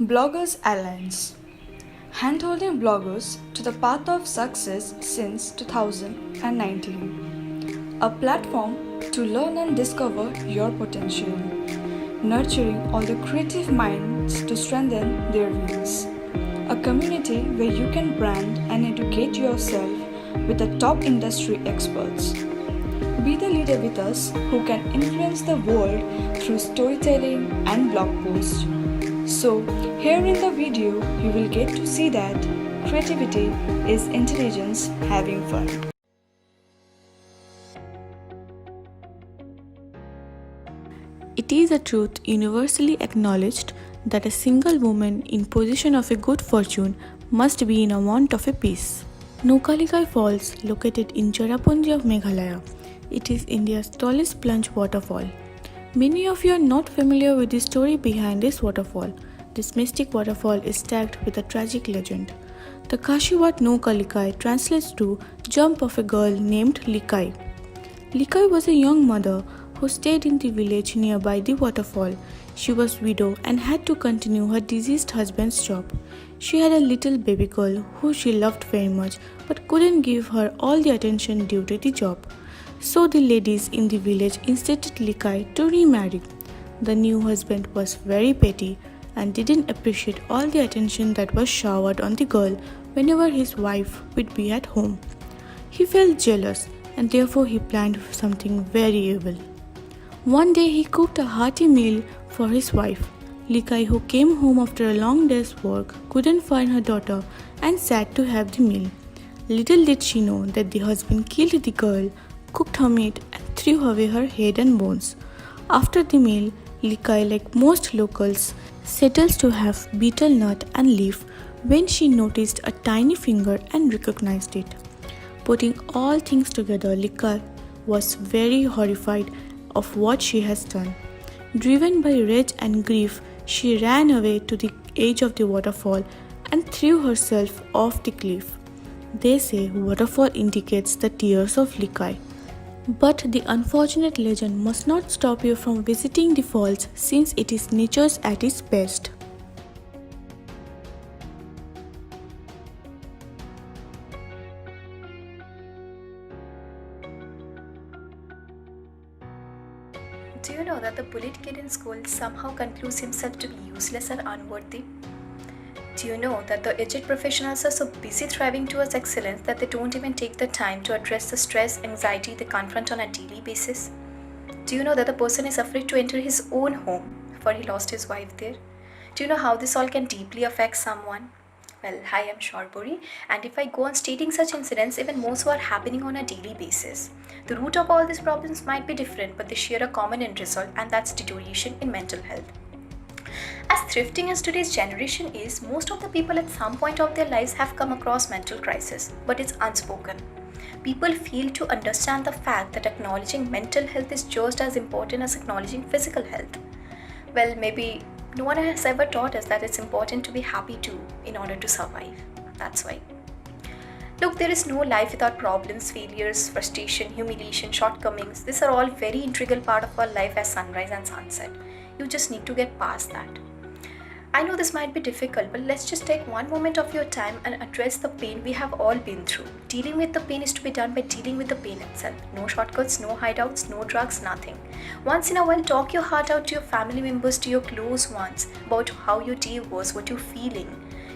Bloggers Alliance, handholding bloggers to the path of success since 2019. A platform to learn and discover your potential, nurturing all the creative minds to strengthen their wings. A community where you can brand and educate yourself with the top industry experts. Be the leader with us who can influence the world through storytelling and blog posts. So, here in the video, you will get to see that creativity is intelligence having fun. It is a truth universally acknowledged that a single woman in possession of a good fortune must be in a want of a peace. Nokkalikai Falls, located in Cherrapunji of Meghalaya, it is India's tallest plunge waterfall. Many of you are not familiar with the story behind this waterfall. This mystic waterfall is tagged with a tragic legend. The Kashiwat Nokkalikai translates to jump of a girl named Likai. Likai was a young mother who stayed in the village nearby the waterfall. She was widowed and had to continue her deceased husband's job. She had a little baby girl who she loved very much but couldn't give her all the attention due to the job. So the ladies in the village insisted Likai to remarry. The new husband was very petty and didn't appreciate all the attention that was showered on the girl whenever his wife would be at home. He felt jealous and therefore he planned something very evil. One day he cooked a hearty meal for his wife. Likai, who came home after a long day's work, couldn't find her daughter and sat to have the meal. Little did she know that the husband killed the girl, cooked her meat and threw away her head and bones. After the meal, Likai, like most locals, settles to have betel nut and leaf when she noticed a tiny finger and recognized it. Putting all things together, Likai was very horrified of what she has done. Driven by rage and grief, she ran away to the edge of the waterfall and threw herself off the cliff. They say waterfall indicates the tears of Likai. But the unfortunate legend must not stop you from visiting the falls since it is nature's at its best. Do you know that the bullied kid in school somehow concludes himself to be useless and unworthy? Do you know that the aged professionals are so busy thriving towards excellence that they don't even take the time to address the stress, anxiety they confront on a daily basis? Do you know that the person is afraid to enter his own home for he lost his wife there? Do you know how this all can deeply affect someone? Well, hi, I'm Sharbari, and if I go on stating such incidents, even more so are happening on a daily basis. The root of all these problems might be different, but they share a common end result, and that's deterioration in mental health. As thrifting as today's generation is, most of the people at some point of their lives have come across mental crisis, but it's unspoken. People fail to understand the fact that acknowledging mental health is just as important as acknowledging physical health. Well, maybe no one has ever taught us that it's important to be happy too in order to survive. That's why. Look, there is no life without problems, failures, frustration, humiliation, shortcomings. These are all very integral part of our life as sunrise and sunset. You just need to get past that. I know this might be difficult, but let's just take one moment of your time and address the pain we have all been through. Dealing with the pain is to be done by dealing with the pain itself. No shortcuts, no hideouts, no drugs, nothing. Once in a while, talk your heart out to your family members, to your close ones, about how your day was, what you're feeling.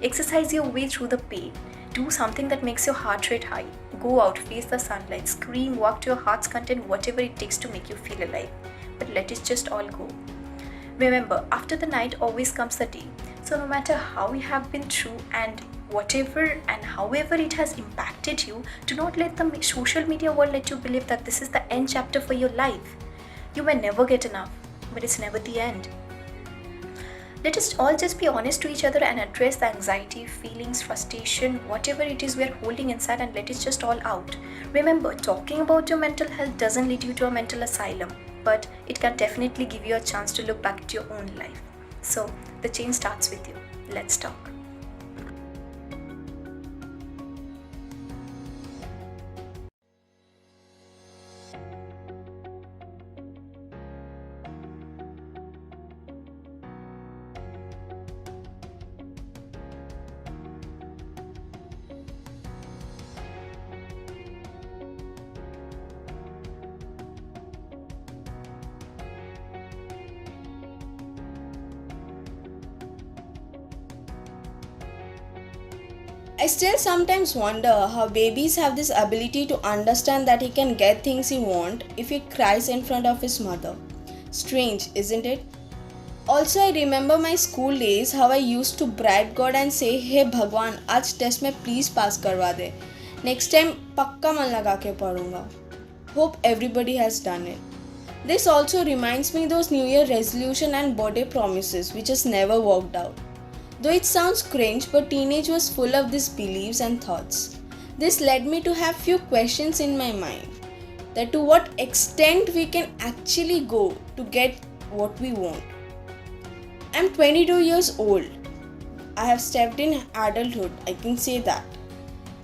Exercise your way through the pain. Do something that makes your heart rate high. Go out, face the sunlight, scream, walk to your heart's content, whatever it takes to make you feel alive. But let it just all go. Remember, after the night always comes the day. So no matter how you have been through and whatever and however it has impacted you, do not let the social media world let you believe that this is the end chapter for your life. You may never get enough, but it's never the end. Let us all just be honest to each other and address the anxiety, feelings, frustration, whatever it is we are holding inside, and let it just all out. Remember, talking about your mental health doesn't lead you to a mental asylum, but it can definitely give you a chance to look back at your own life. So, the change starts with you. Let's talk. I still sometimes wonder how babies have this ability to understand that he can get things he wants if he cries in front of his mother. Strange, isn't it? Also, I remember my school days how I used to bribe God and say, "Hey Bhagwan, आज test में please pass करवा दे. Next time पक्का मन लगा के पढ़ूंगा." Hope everybody has done it. This also reminds me those New Year resolution and birthday promises which has never worked out. Though it sounds cringe, but teenage was full of these beliefs and thoughts. This led me to have few questions in my mind. That to what extent we can actually go to get what we want. I'm 22 years old. I have stepped in adulthood, I can say that.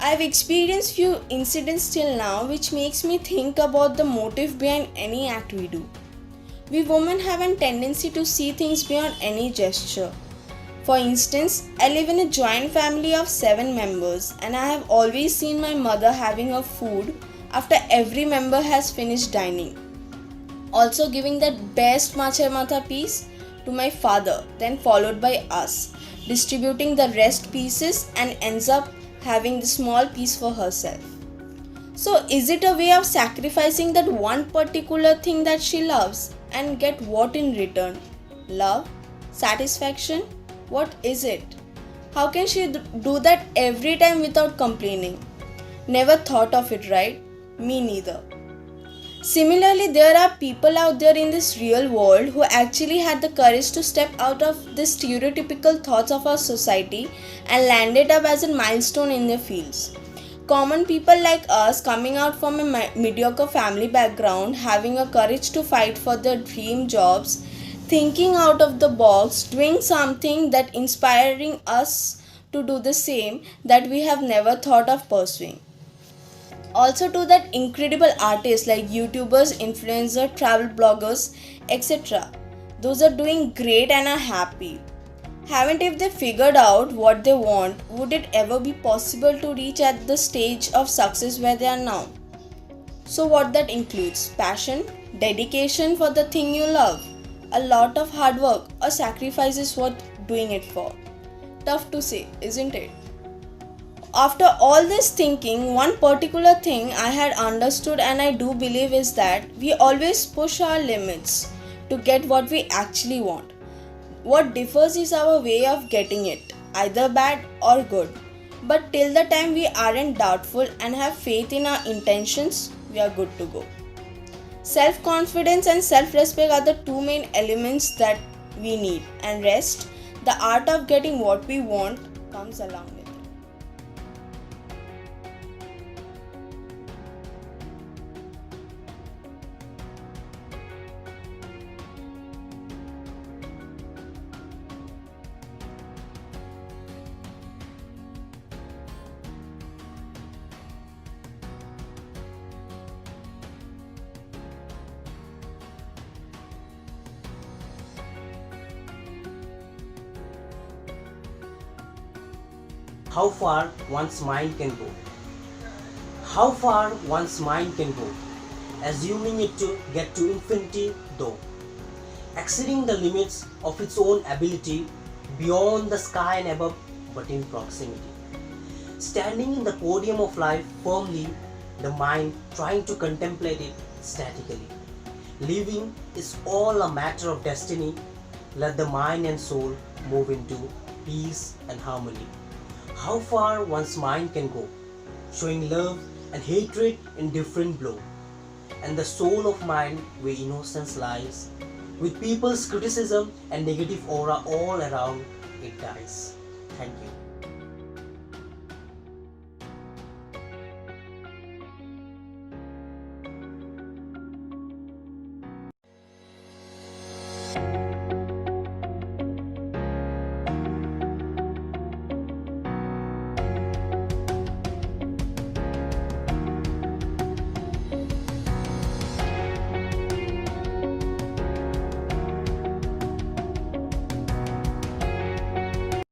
I have experienced few incidents till now which makes me think about the motive behind any act we do. We women have a tendency to see things beyond any gesture. For instance, I live in a joint family of 7 members and I have always seen my mother having her food after every member has finished dining. Also giving that best machar matha piece to my father, then followed by us, distributing the rest pieces and ends up having the small piece for herself. So is it a way of sacrificing that one particular thing that she loves and get what in return? Love? Satisfaction? What is it? How can she do that every time without complaining? Never thought of it, right? Me neither. Similarly, there are people out there in this real world who actually had the courage to step out of the stereotypical thoughts of our society and landed up as a milestone in their fields. Common people like us coming out from a mediocre family background, having a courage to fight for their dream jobs, thinking out of the box, doing something that inspiring us to do the same that we have never thought of pursuing. Also to that incredible artists like YouTubers, influencers, travel bloggers, etc. Those are doing great and are happy. Haven't if they figured out what they want, would it ever be possible to reach at the stage of success where they are now? So what that includes? Passion, dedication for the thing you love, a lot of hard work or sacrifices worth doing it for. Tough to say, isn't it? After all this thinking, one particular thing I had understood and I do believe is that we always push our limits to get what we actually want. What differs is our way of getting it, either bad or good. But till the time we aren't doubtful and have faith in our intentions, we are good to go. Self-confidence and self-respect are the two main elements that we need, and rest, the art of getting what we want, comes along with it. How far one's mind can go. How far one's mind can go, assuming it to get to infinity though, exceeding the limits of its own ability, beyond the sky and above, but in proximity. Standing in the podium of life firmly, the mind trying to contemplate it statically. Living is all a matter of destiny. Let the mind and soul move into peace and harmony. How far one's mind can go, showing love and hatred in different blow, and the soul of mind where innocence lies, with people's criticism and negative aura all around, it dies. Thank you.